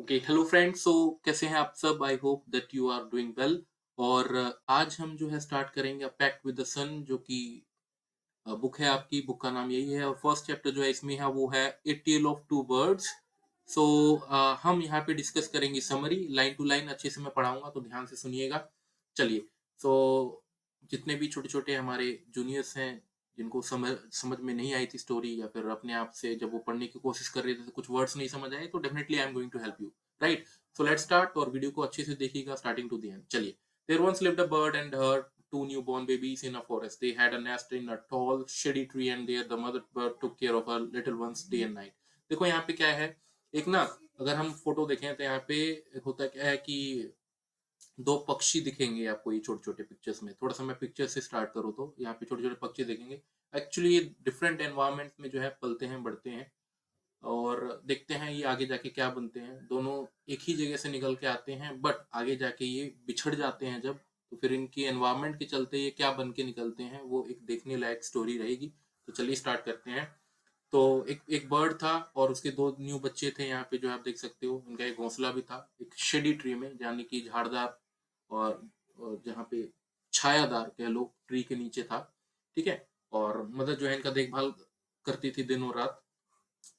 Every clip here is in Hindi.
Okay, hello friends. सो कैसे हैं आप सब? I hope that you are doing well. और आज हम जो है स्टार्ट करेंगे a pact with the sun, जो कि बुक है आपकी। बुक का नाम यही है और फर्स्ट चैप्टर जो है इसमें है वो है ए टेल ऑफ टू बर्ड्स। सो हम यहाँ पे डिस्कस करेंगे समरी लाइन टू लाइन। अच्छे से मैं पढ़ाऊंगा तो ध्यान से सुनिएगा। चलिए। सो जितने भी छोटे छोटे हमारे जूनियर्स हैं, जिनको समझ समझ में नहीं आई थी स्टोरी, या फिर अपने आप से जब वो पढ़ने की कोशिश कर रहे थे तो कुछ वर्ड्स नहीं समझ आए, तो definitely I am going to help you. Right. So let's start, और वीडियो को अच्छे से देखिएगा स्टार्टिंग टू द एंड। चलिए। There once lived a bird and her two newborn babies in a forest. They had a nest in a tall, shady tree, and there the mother bird took care of her little ones day and night. देखो यहाँ पे क्या है, एक ना, अगर हम फोटो देखें तो यहाँ पे होता क्या है कि दो पक्षी दिखेंगे आपको ये छोटे छोटे पिक्चर्स में। थोड़ा सा मैं पिक्चर से स्टार्ट करूँ तो यहाँ पे छोटे छोटे पक्षी देखेंगे। एक्चुअली ये डिफरेंट एनवायरमेंट में जो है पलते हैं, बढ़ते हैं, और देखते हैं ये आगे जाके क्या बनते हैं। दोनों एक ही जगह से निकल के आते हैं, बट आगे जाके ये बिछड़ जाते हैं जब, तो फिर इनकी एनवायरनमेंट के चलते ये क्या बन के निकलते हैं, वो एक देखने लायक स्टोरी रहेगी। तो चलिए स्टार्ट करते हैं। तो एक एक बर्ड था और उसके दो न्यू बच्चे थे। यहाँ पे जो आप देख सकते हो, उनका एक घोंसला भी था एक शेडी ट्री में, यानी कि झाड़दार और जहाँ पे छायादार कह लो ट्री के नीचे था। ठीक है। और मदर जो है इनका देखभाल करती थी दिन और रात।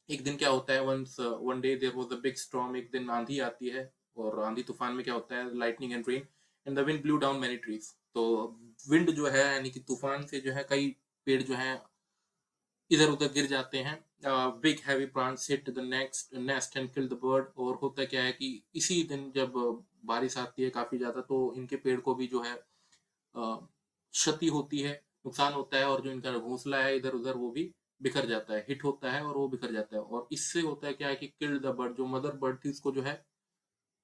एक दिन क्या होता है, one day there was a big storm. एक दिन आंधी आती है, और आंधी तूफान में क्या होता है, lightning and rain and the wind blue down many trees. तो विंड जो है यानी कि तूफान से जो है कई पेड़ जो है इधर उधर गिर जाते हैं। Big heavy branch hit the next nest and kill the bird. और होता क्या है कि इसी दिन जब बारिश आती है काफी ज्यादा, तो इनके पेड़ को भी जो है क्षति होती है, नुकसान होता है, और जो इनका घोंसला है इधर उधर वो भी बिखर जाता है, हिट होता है और वो बिखर जाता है। और इससे होता है क्या है कि किल्ड द बर्ड, जो मदर बर्ड थी उसको जो है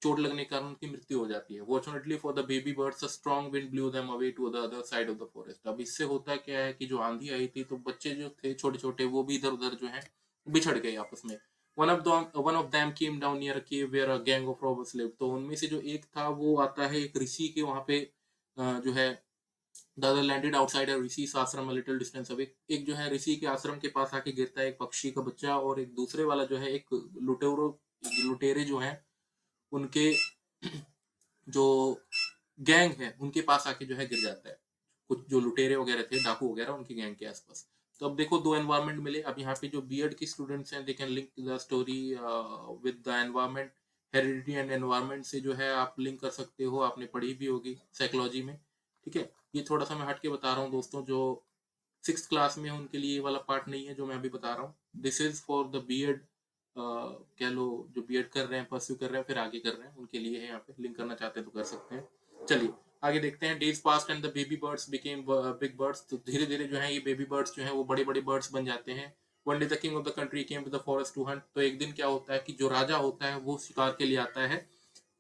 चोट लगने के कारण उनकी मृत्यु हो जाती है। Fortunately for the baby birds a strong wind blew them away to the other side of the forest. अब इससे होता क्या है कि जो आंधी आई थी तो बच्चे जो थे छोटे छोटे वो भी इधर उधर जो है बिछड़ गए आपस में। One of them came down near a cave where a gang of robbers live. तो उनमें से जो एक था वो आता है एक ऋषि के वहां पे, जो है the other landed outside a rishi's ashram a little distance away. एक जो है ऋषि के आश्रम के पास आके गिरता है एक पक्षी का बच्चा, और एक दूसरे वाला जो है एक लुटेरे जो है उनके जो गैंग है उनके पास आके जो है गिर जाता है। कुछ जो लुटेरे वगैरह थे, डाकू वगैरह, उनकी गैंग के आसपास। तो अब देखो दो एनवायरनमेंट मिले। अब यहाँ पे जो बीएड की स्टूडेंट्स हैं, they can link the story with the environment. Heredity and environment से जो है आप लिंक कर सकते हो, आपने पढ़ी भी होगी साइकोलॉजी में। ठीक है। ये थोड़ा सा मैं हट के बता रहा हूँ दोस्तों, जो सिक्स क्लास में है उनके लिए ये वाला पार्ट नहीं है जो मैं अभी बता रहा हूँ। This is for the BEd, कह लो जो बीएड कर रहे हैं, परस्यू कर रहे हैं, फिर आगे कर रहे हैं, उनके लिए है। यहाँ पे लिंक करना चाहते हैं तो कर सकते हैं। चलिए आगे देखते हैं। Days past and the baby birds became big birds. तो धीरे धीरे जो है ये बेबी बर्ड्स जो है वो बड़े बड़े बर्ड्स बन जाते हैं। One day the king of the country came to the forest to hunt. तो एक दिन क्या होता है कि जो राजा होता है वो शिकार के लिए आता है,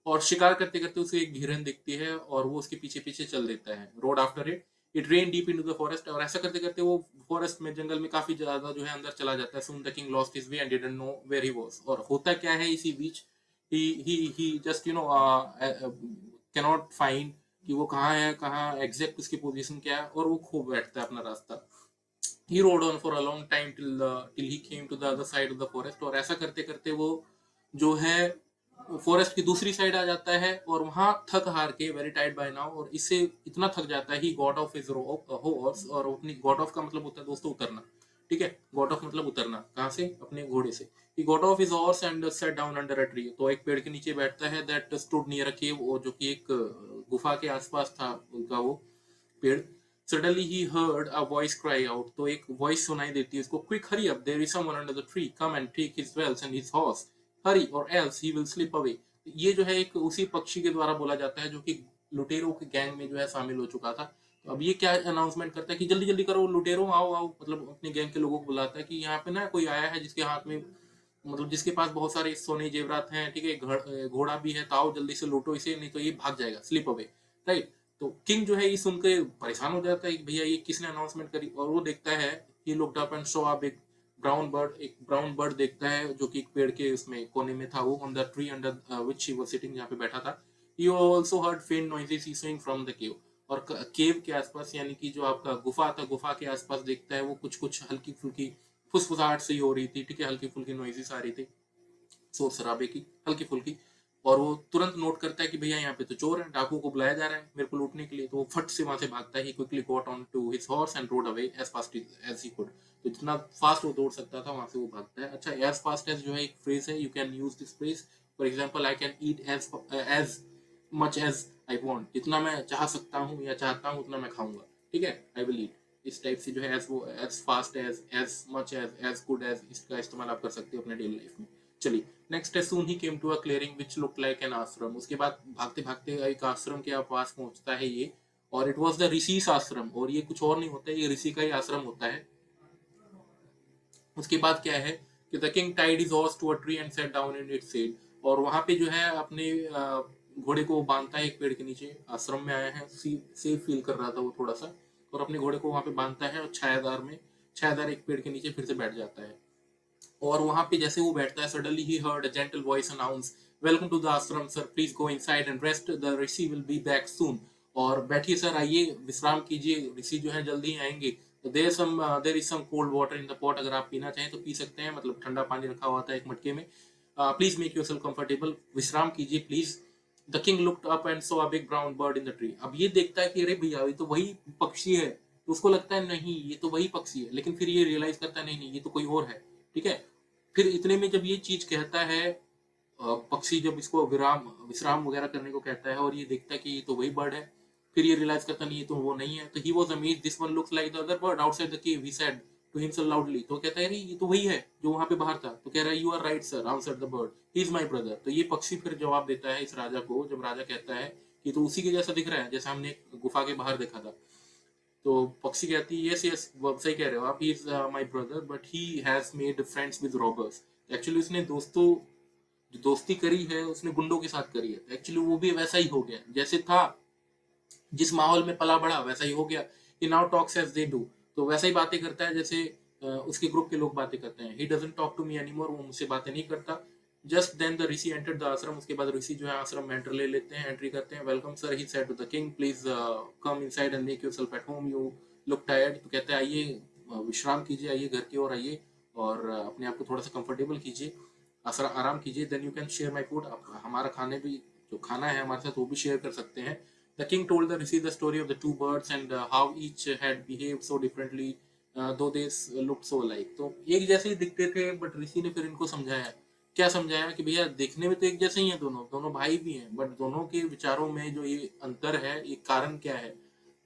और शिकार करते करते उसे एक हिरन दिखती है और वो उसके पीछे पीछे चल देता है। Road after it it rain deep into the forest. और ऐसा करते करते वो फॉरेस्ट में, जंगल में काफी ज्यादा जो है अंदर चला जाता है। Soon the king lost his way and didn't know where he was. और होता क्या है इसी बीच, he just can not find कि वो कहाँ है, कहाँ एग्जैक्ट उसकी पोजीशन क्या है, और वो खो बैठता है अपना रास्ता। He rode on for a long time till he came to the other side of the forest. और ऐसा करते करते वो जो है फॉरेस्ट की दूसरी साइड आ जाता है, और वहां थक हार के, वेरी टाइट बाय नाउ, और इससे इतना थक जाता है he got off his horse. और अपनी गॉट ऑफ का मतलब होता है दोस्तों उतरना। ठीक है। गॉट ऑफ मतलब उतरना, कहाँ से, अपने घोड़े से। He got off his horse and sat down under a tree. तो एक पेड़ के नीचे बैठता है, दैट स्टूड नियर अ केव, जो कि एक गुफा के आसपास था उनका वो पेड़। Suddenly he heard a voice cry out. तो एक वॉइस सुनाई देती है उसको, quick hurry up, there is someone under the tree, come and take his wealth and his horse, hurry or else he will slip away. ये जो है एक उसी पक्षी के द्वारा बोला जाता है जो कि लुटेरों के गैंग में जो है शामिल हो चुका था। तो अब ये क्या अनाउंसमेंट करता है कि जल्दी जल्दी करो लुटेरो, आओ आओ, मतलब अपने गैंग के लोगों को बुलाता है कि यहाँ पे ना कोई आया है जिसके हाथ में, मतलब जिसके पास बहुत सारे सोने जेवरात हैं। ठीक है। घोड़ा भी है, तो आओ जल्दी से लूटो इसे, नहीं तो ये भाग जाएगा, स्लिप अवे। राइट। तो किंग जो है ये सुन के परेशान हो जाता है कि भैया ये किसने अनाउंसमेंट करी। और वो देखता है, he looked up and saw a big brown bird. एक ब्राउन बर्ड देखता है जो कि एक पेड़ के उसमें कोने में था, वो on the tree under which he was sitting, जहाँ पे बैठा था। ही आल्सो हर्ड फेंट noises issuing from the cave. और केव के आसपास, यानी कि जो आपका गुफा था, गुफा के आसपास देखता है वो कुछ कुछ हल्की फुल्की फुसफुसाहट सी हो रही थी। ठीक है। हल्की फुल्की नॉइजेस आ रही थी, शोर शराबे की, हल्की फुल्की। और वो तुरंत नोट करता है कि भैया यहाँ पे तो चोर है, डाकू को बुलाया जा रहा है मेरे को लूटने के लिए। तो वो फट से वहां से भागता है। He quickly got on to his horse and rode away as fast as he could. तो जितना फास्ट वो दौड़ सकता था वहां से वो भागता है। अच्छा, एज फास्ट एज जो है एक फ्रेज है, you can use this phrase. For example, I can eat as much as I want. जितना मैं चाह सकता हूँ या चाहता हूँ उतना मैं खाऊंगा, ठीक है, आई विल ईट। इस टाइप से जो है एज वो as fast as much as good as, इसका इस्तेमाल आप कर सकते हो अपने डेली लाइफ में। चलिए, नेक्स्ट है soon he came to a clearing which look like an ashram. उसके बाद भागते भागते एक आश्रम के पास पहुंचता है ये, और इट वॉज द ऋषिस आश्रम। और ये कुछ और नहीं होता है, ये ऋषि का ही आश्रम होता है। उसके बाद क्या है कि the king tied his horse to a tree and sat down in its shade. और वहां पे जो है अपने घोड़े को बांधता है एक पेड़ के नीचे। आश्रम में आया है, सेफ फील कर रहा था वो थोड़ा सा, और अपने घोड़े को वहां पे बांधता है और छायादार एक पेड़ के नीचे फिर से बैठ जाता है। और वहां पे जैसे वो बैठता है, suddenly he heard a gentle voice announce, welcome to the ashram sir, please go inside and rest, the rishi will be back soon. और बैठिए सर, आइए विश्राम कीजिए, ऋषि जो है जल्दी ही आएंगे। तो there is some cold water in the pot, अगर आप पीना चाहें तो पी सकते हैं, मतलब ठंडा पानी रखा हुआ था एक मटके में। प्लीज मेक योरसेल्फ कंफर्टेबल, विश्राम कीजिए please. The king looked up and saw a big brown bird in the tree. अब ये देखता है कि अरे भैया ये तो वही पक्षी है। तो उसको लगता है नहीं ये तो वही पक्षी है, लेकिन फिर ये रियलाइज करता है नहीं नहीं ये तो कोई और है, ठीक है। फिर इतने में जब ये चीज कहता है, पक्षी जब इसको विराम विश्राम वगैरह करने को कहता है और ये देखता है कि ये तो वही बर्ड है, फिर ये रियलाइज करता नहीं ये तो वो नहीं है। तो he was amazed, this one looks like the other bird outside the cave, he said to himself loudly. तो कहता है ये तो वही है जो वहां पे बाहर था। तो कह रहा है you are right sir, answered the bird, he is my brother. तो ये पक्षी फिर जवाब देता है इस राजा को, जब राजा कहता है कि तो उसी के जैसा दिख रहा है जैसा हमने गुफा के बाहर देखा था। तो पक्षी कहती है यस यस, सही कह रहे हो आप, ही is my brother but he has made friends with robbers. Actually उसने जो दोस्ती करी है उसने गुंडों के साथ करी है। एक्चुअली वो भी वैसा ही हो गया जैसे था, जिस माहौल में पला बड़ा वैसा ही हो गया। कि now talks as they do, तो वैसा ही बातें करता है जैसे उसके ग्रुप के लोग बातें करते हैं। He doesn't talk to me anymore, वो मुझसे बातें नहीं करता। Just then the rishi entered the ashram, उसके बाद ऋषि जो है आश्रम में एंटर ले लेते हैं, एंट्री करते हैं। Welcome sir, he said to the king, please come inside and make yourself at home, you look tired. तो कहते हैं आइए विश्राम कीजिए, आइए घर की ओर आइए और अपने आप को थोड़ा सा कंफर्टेबल कीजिए, आराम कीजिए। Then you can share my food, हमारा खाने भी जो खाना है हमारे साथ वो भी शेयर कर सकते हैं। The king told the Rishi the story of the two birds and how each had behaved so differently, though they looked so alike. तो एक जैसे ही दिखते थे, बट ऋषि ने फिर इनको समझाया। क्या समझाया कि भैया देखने में तो एक जैसे ही हैं, दोनों दोनों भाई भी हैं, बट दोनों के विचारों में जो ये अंतर है, ये कारण क्या है।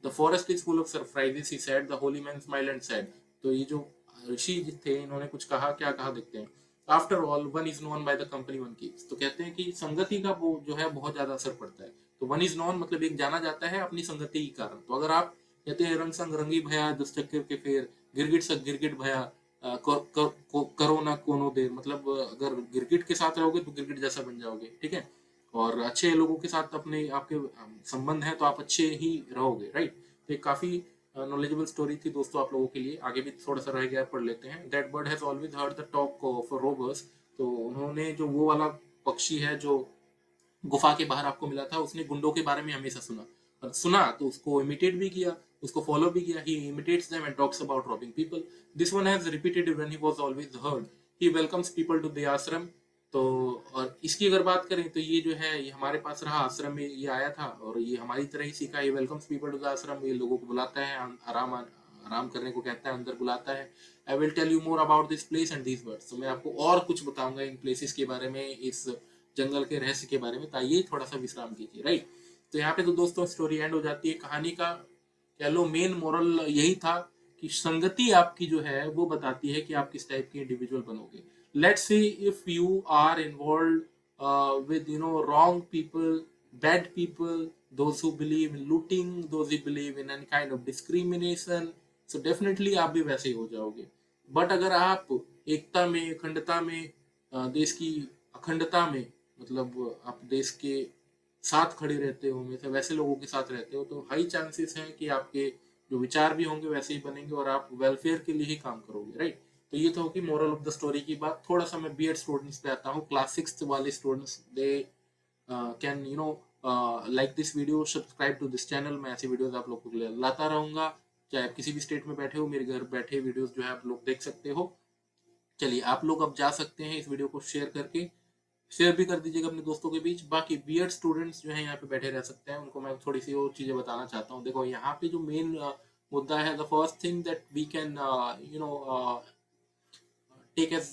The forest is full of surprises, he said, the Holi man smiled and said. तो ये जो ऋषि थे इन्होंने कुछ कहा, क्या कहा देखते हैं। After all one is known by the company one keeps. तो कहते हैं कि संगति का वो जो है बहुत ज्यादा असर पड़ता है। तो वन इज नॉन मतलब एक जाना जाता है अपनी संगति के कारण। तो अगर आप कहते हैं रंग संग रंगी भया दुश्चक्र के फेर, गिरगिट सग गिरगिट भया, करो ना कोनो देर, मतलब अगर गिरगिट के साथ रहोगे तो गिरगिट जैसा बन जाओगे, ठीक है। और अच्छे लोगों के साथ अपने आपके संबंध है तो आप अच्छे ही रहोगे, राइट। तो एक काफी नॉलेजेबल स्टोरी थी दोस्तों आप लोगों के लिए। आगे भी थोड़ा सा रह गया, पढ़ लेते हैं। That bird has always heard the talk of robbers. तो उन्होंने जो वो वाला पक्षी है जो गुफा के बाहर आपको मिला था, उसने गुंडों के बारे में हमेशा सुना, और सुना तो उसको इमिटेट भी किया, उसको फॉलो भी किया। He imitates them and talks about robbing people. This one has repeated when he was always heard, he welcomes people to the ashram. तो और इसकी अगर बात करें तो ये जो है ये हमारे पास रहा, आश्रम में ये आया था और ये हमारी तरह ही सीखा। ये वेलकम्स पीपल टू द आश्रम, ये लोगों को बुलाता है, आराम करने को कहता है, अंदर बुलाता है। I will tell you more about this place and these birds. तो मैं आपको और कुछ बताऊंगा इन प्लेसेस के बारे में, इस जंगल के रहस्य के बारे में। तो आइए थोड़ा सा विश्राम कीजिए, राइट। तो यहाँ पे तो दोस्तों स्टोरी एंड हो जाती है। कहानी का कह लो मेन मोरल यही था कि संगति आपकी जो है वो बताती है कि आप किस टाइप के इंडिविजुअल बनोगे। Let's see if you are involve with wrong people, bad people, those who believe in looting, those who believe in any kind of discrimination, so definitely आप भी वैसे ही हो जाओगे। बट अगर आप एकता में, अखंडता में, देश की अखंडता में, मतलब आप देश के साथ खड़े रहते हो, हमेशा वैसे लोगों के साथ रहते हो, तो हाई चांसेस हैं कि आपके जो विचार भी होंगे वैसे ही बनेंगे और आप वेलफेयर के लिए ही काम करोगे, राइट। तो ये तो होगी मोरल ऑफ द स्टोरी की बात। थोड़ा सा मैं बीएड स्टूडेंट्स पे आता हूँ। क्लास 6 वाले students, they can like this video, subscribe to this channel. मैं ऐसी वीडियोस आप लोगों के लिए लाता रहूंगा। चाहे आप किसी भी स्टेट में बैठे हो, मेरे घर बैठे वीडियोस जो है आप लोग देख सकते हो। चलिए आप लोग अब जा सकते हैं इस वीडियो को शेयर करके। शेयर भी कर दीजिएगा अपने दोस्तों के बीच। बाकी बीएड स्टूडेंट्स जो है यहाँ पे बैठे रह सकते हैं, उनको मैं थोड़ी सी और चीजें बताना चाहता हूँ। देखो यहाँ पे जो मेन मुद्दा है, the first thing that we can you know take as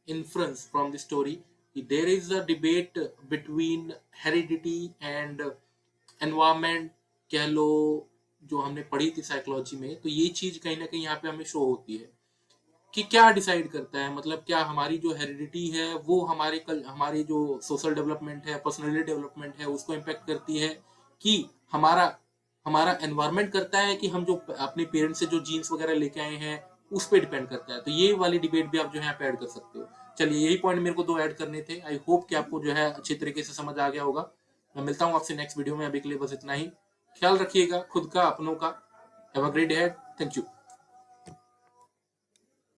inference from the story, there is a debate between heredity and environment, कह लो, जो हमने पढ़ी थी साइकोलॉजी में। तो ये चीज कहीं ना कहीं यहाँ पे हमें शो होती है कि क्या डिसाइड करता है, मतलब क्या हमारी जो हेरिडिटी है वो हमारी जो सोशल डेवलपमेंट है, पर्सनैलिटी डेवलपमेंट है, उसको इम्पेक्ट करती है, कि हमारा हमारा एनवायरनमेंट करता है, कि हम जो अपने पेरेंट्स से जो जीन्स वगैरह लेके आए हैं उस पर डिपेंड करता है। तो ये वाली डिबेट भी आप जो है ऐड कर सकते हो। चलिए, यही पॉइंट मेरे को 2 ऐड करने थे। आई होप कि आपको जो है अच्छी तरीके से समझ आ गया होगा। मैं मिलता हूँ आपसे नेक्स्ट वीडियो में। अभी के लिए बस इतना ही। ख्याल रखिएगा खुद का, अपनों का। Have a great day. Thank you.